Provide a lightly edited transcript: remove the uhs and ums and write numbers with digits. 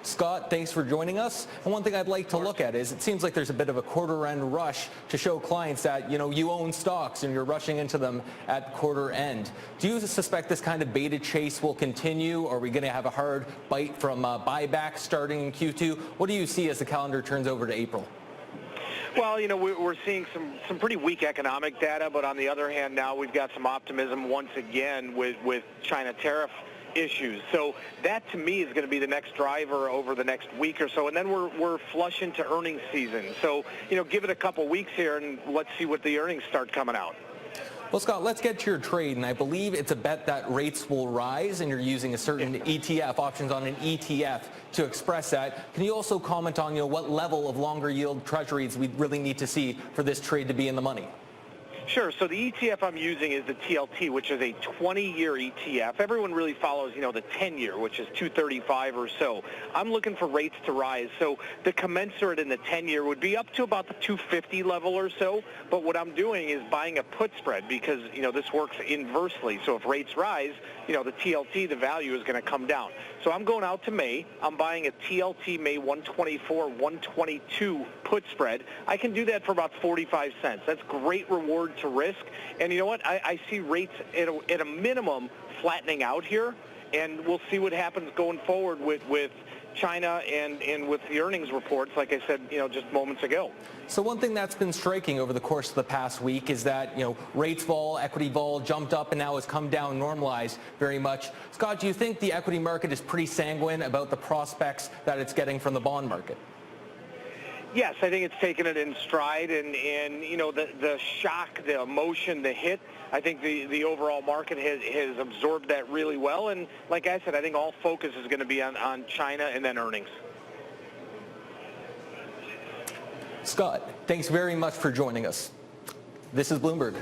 Scott, thanks for joining us. And one thing I'd like to look at is it seems like there's a bit of a quarter-end rush to show clients that, you own stocks and you're rushing into them at quarter end. Do you suspect this kind of beta chase will continue? Are we going to have a hard bite from buybacks starting in Q2? What do you see as the calendar turns over to April? Well, we're seeing some pretty weak economic data, but on the other hand, now we've got some optimism once again with China tariff issues. So that, to me, is going to be the next driver over the next week or so. And then we're flush into earnings season. So, give it a couple weeks here, and let's see what the earnings start coming out. Well, Scott, let's get to your trade, and I believe it's a bet that rates will rise, and you're using a certain ETF, options on an ETF, to express that. Can you also comment on, what level of longer yield treasuries we really need to see for this trade to be in the money? Sure. So the ETF I'm using is the TLT, which is a 20-year ETF. Everyone really follows, the 10-year, which is 235 or so. I'm looking for rates to rise. So the commensurate in the 10-year would be up to about the 250 level or so. But what I'm doing is buying a put spread because, this works inversely. So if rates rise, the TLT, the value is going to come down. So I'm going out to May. I'm buying a TLT May 124, 122 put spread. I can do that for about 45 cents. That's great reward to risk. And you know what? I see rates at a minimum flattening out here, and we'll see what happens going forward with China and with the earnings reports, like I said, just moments ago. So one thing that's been striking over the course of the past week is that, rates vol, equity vol jumped up and now has come down, normalized very much. Scott, do you think the equity market is pretty sanguine about the prospects that it's getting from the bond market? Yes, I think it's taken it in stride, and the shock, the emotion, the hit, I think the overall market has absorbed that really well. And like I said, I think all focus is going to be on China and then earnings. Scott, thanks very much for joining us. This is Bloomberg.